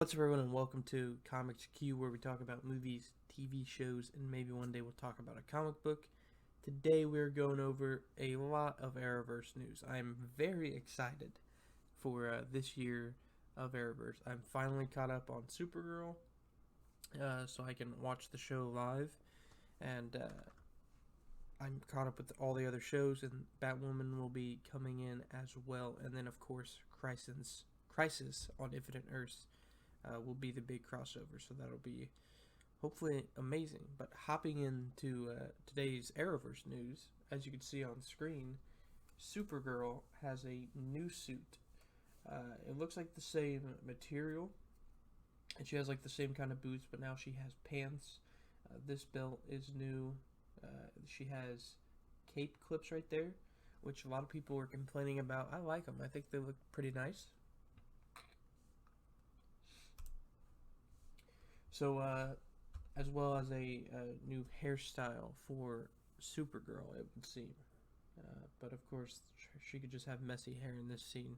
What's up, everyone, and welcome to Comics Q, where we talk about movies, TV shows, and maybe one day we'll talk about a comic book. Today, we're going over a lot of Arrowverse news. I'm very excited for this year of Arrowverse. I'm finally caught up on Supergirl, so I can watch the show live, and I'm caught up with all the other shows, and Batwoman will be coming in as well. And then, of course, Crisis on Infinite Earths will be the big crossover, so that'll be hopefully amazing. But hopping into today's Arrowverse news, as you can see on screen, Supergirl has a new suit. It looks like the same material, and she has like the same kind of boots, but now she has pants. This belt is new. She has cape clips right there, which a lot of people were complaining about. I like them. I think they look pretty nice. So, as well as a new hairstyle for Supergirl, it would seem. But of course, she could just have messy hair in this scene,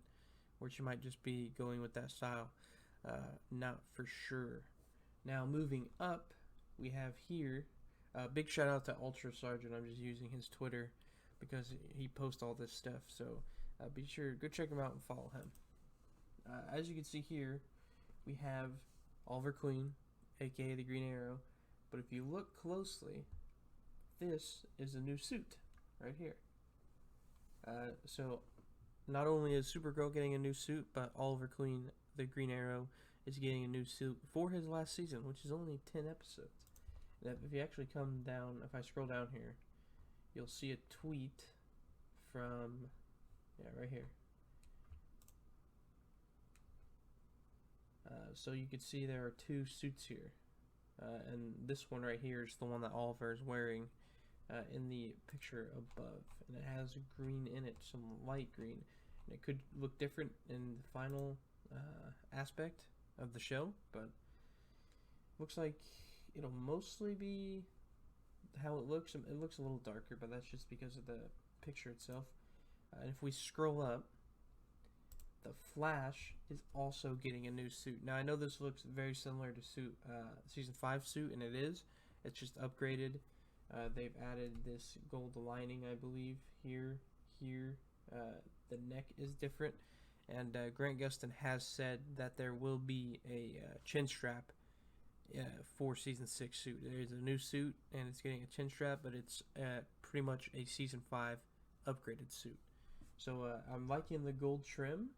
or she might just be going with that style. Not for sure. Now, moving up, we have here. Big shout out to Ultra Sergeant. I'm just using his Twitter because he posts all this stuff. So be sure go check him out and follow him. As you can see here, we have Oliver Queen, aka the Green Arrow. But if you look closely, this is a new suit right here. So not only is Supergirl getting a new suit, but Oliver Queen, the Green Arrow, is getting a new suit for his last season, which is only 10 episodes. And if you actually come down, if I scroll down here, you'll see a tweet from, right here. So you can see there are two suits here. And this one right here is the one that Oliver is wearing in the picture above. And it has green in it, some light green. And it could look different in the final aspect of the show, but looks like it'll mostly be how it looks. It looks a little darker, but that's just because of the picture itself. And if we scroll up, the Flash is also getting a new suit. Now, I know this looks very similar to Season 5 suit, and it is. It's just upgraded. They've added this gold lining, I believe, here. The neck is different. And Grant Gustin has said that there will be a chin strap for Season 6 suit. There's a new suit, and it's getting a chin strap, but it's pretty much a Season 5 upgraded suit. So I'm liking the gold trim.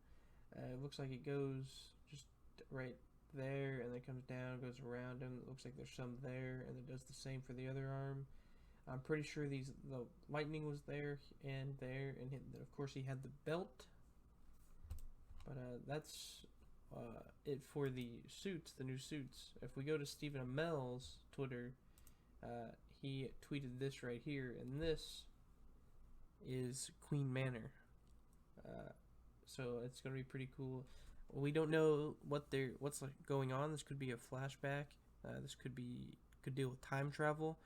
It looks like it goes just right there, and then comes down, goes around, and it looks like there's some there, and it does the same for the other arm. I'm pretty sure the lightning was there, and of course he had the belt. But that's it for the suits, the new suits. If we go to Stephen Amell's Twitter, he tweeted this right here, and this is Queen Manor. So it's gonna be pretty cool. We don't know what's like going on. This could be a flashback. This could deal with time travel,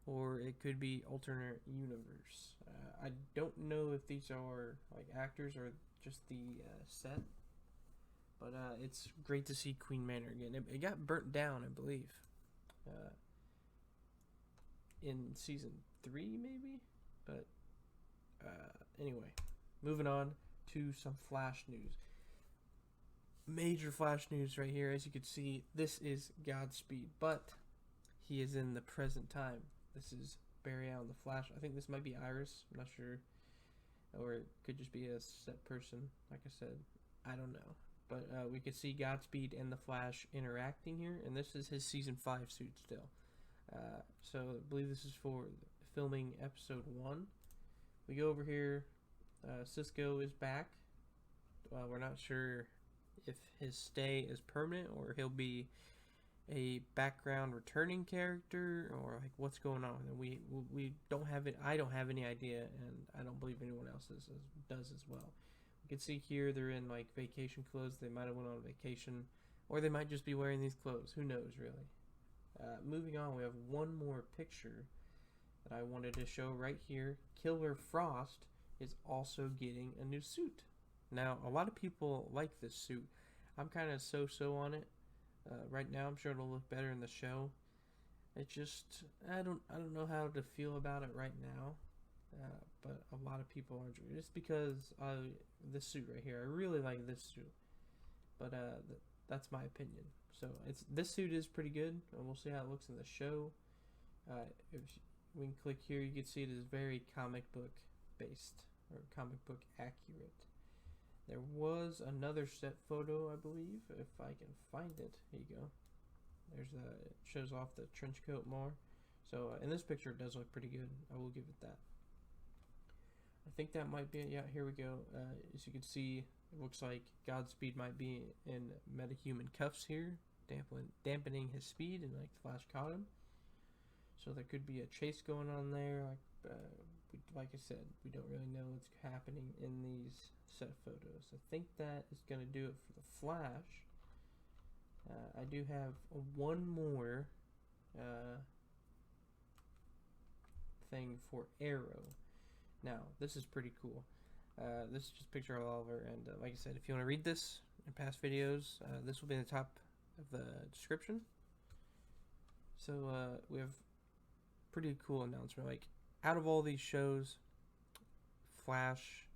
or it could be alternate universe. I don't know if these are like actors or just the set, but it's great to see Queen Manor again. It got burnt down, I believe, in season 3 maybe. But anyway, moving on to some Flash news. Major Flash news right here. As you can see, this is Godspeed, but he is in the present time. This is Barry Allen, the Flash. I think this might be Iris. I'm not sure. Or it could just be a set person. Like I said, I don't know. But we can see Godspeed and the Flash interacting here, and this is his Season 5 suit still. So I believe this is for filming episode 1. We go over here. Cisco is back. We're not sure if his stay is permanent or he'll be a background returning character, or like what's going on. And we don't have it. I don't have any idea, and I don't believe anyone else does as well. You can see here they're in like vacation clothes. They might have went on vacation, or they might just be wearing these clothes. Who knows, really? Moving on, we have one more picture that I wanted to show right here. Killer Frost is also getting a new suit. Now, a lot of people like this suit. I'm kind of so-so on it. Right now, I'm sure it'll look better in the show. It just I don't know how to feel about it right now. But a lot of people are just because this suit right here. I really like this suit, but that's my opinion. So this suit is pretty good, and we'll see how it looks in the show. If we can click here, you can see it is very comic book based or comic book accurate. There was another set photo, I believe, if I can find it. Here you go. It shows off the trench coat more. So in this picture, it does look pretty good. I will give it that. I think that might be it. Yeah, here we go. As you can see, it looks like Godspeed might be in metahuman cuffs here, dampening his speed, and like Flash caught him. So there could be a chase going on there. Like I said, we don't really know what's happening in these set photos. I think that is going to do it for the Flash. I do have one more thing for Arrow. Now, this is pretty cool. This is just a picture of Oliver, and like I said, if you want to read this in past videos, this will be in the top of the description. So we have pretty cool announcement. Like, out of all these shows, Flash,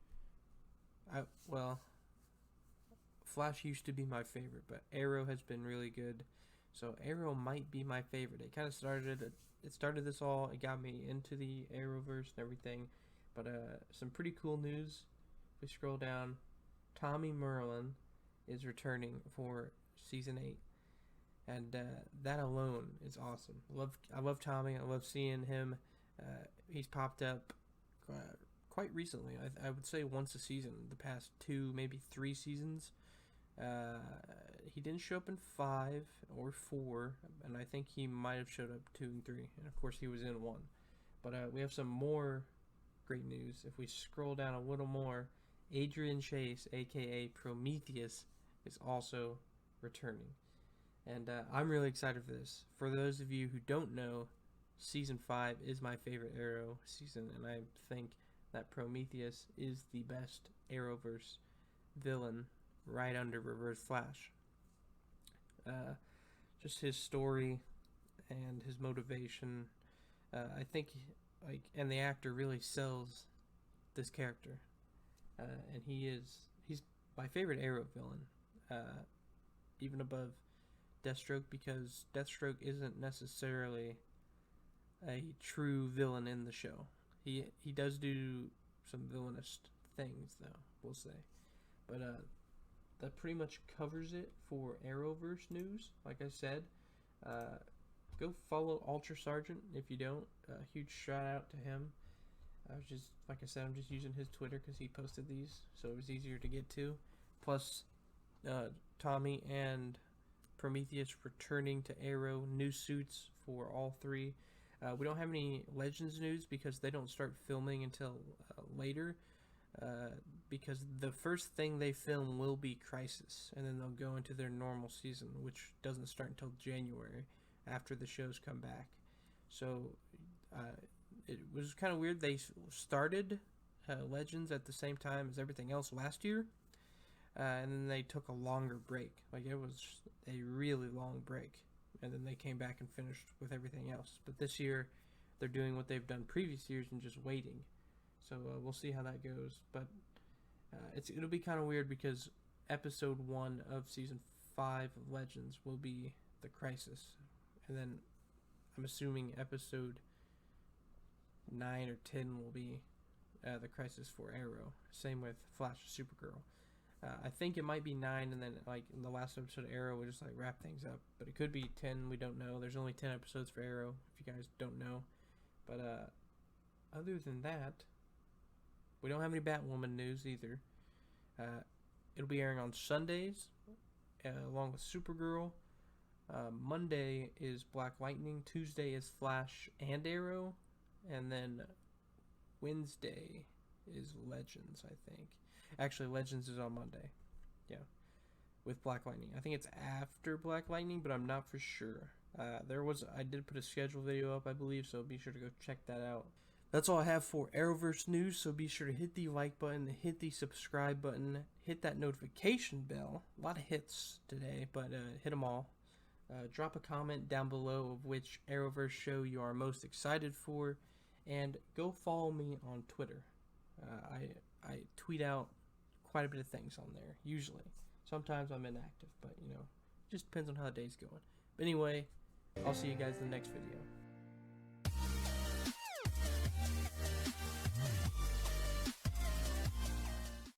Flash used to be my favorite, but Arrow has been really good. So Arrow might be my favorite. It kind of started this all. It got me into the Arrowverse and everything. But some pretty cool news. If we scroll down, Tommy Merlyn is returning for season 8, and that alone is awesome. I love Tommy. I love seeing him. He's popped up quite recently. I would say once a season. The past 2, maybe 3 seasons. He didn't show up in 5 or 4, and I think he might have showed up 2 and 3, and of course he was in 1. But we have some more great news. If we scroll down a little more, Adrian Chase, aka Prometheus, is also returning, and I'm really excited for this. For those of you who don't know, season 5 is my favorite Arrow season, and I think that Prometheus is the best Arrowverse villain, right under Reverse Flash. Just his story and his motivation, I think, and the actor really sells this character, and he's my favorite Arrow villain, even above Deathstroke, because Deathstroke isn't necessarily a true villain in the show. He does do some villainous things, though, we'll say, but that pretty much covers it for Arrowverse news. Like I said, go follow Ultra Sergeant if you don't. Huge shout out to him. Like I said, I'm just using his Twitter because he posted these, so it was easier to get to. Plus, Tommy and Prometheus returning to Arrow, new suits for all 3. We don't have any Legends news because they don't start filming until later. Because the first thing they film will be Crisis, and then they'll go into their normal season, which doesn't start until January, after the shows come back. So it was kind of weird. They started Legends at the same time as everything else last year, and then they took a longer break. Like, it was a really long break, and then they came back and finished with everything else. But this year, they're doing what they've done previous years and just waiting. So we'll see how that goes. But it'll be kind of weird because episode 1 of season 5 of Legends will be the Crisis, and then I'm assuming episode 9 or 10 will be the Crisis for Arrow. Same with Flash and Supergirl. I think it might be 9, and then like in the last episode of Arrow, we just like wrap things up. But it could be 10. We don't know. There's only 10 episodes for Arrow, if you guys don't know. But other than that, we don't have any Batwoman news either. It'll be airing on Sundays, along with Supergirl. Monday is Black Lightning. Tuesday is Flash and Arrow. And then Wednesday is Legends, I think. Actually, Legends is on Monday. Yeah. With Black Lightning. I think it's after Black Lightning, but I'm not for sure. I did put a schedule video up, I believe, so be sure to go check that out. That's all I have for Arrowverse news, so be sure to hit the like button, hit the subscribe button, hit that notification bell. A lot of hits today, but hit them all. Drop a comment down below of which Arrowverse show you are most excited for, and go follow me on Twitter. I tweet out quite a bit of things on there, usually. Sometimes I'm inactive, but you know, just depends on how the day's going. But anyway, I'll see you guys in the next video.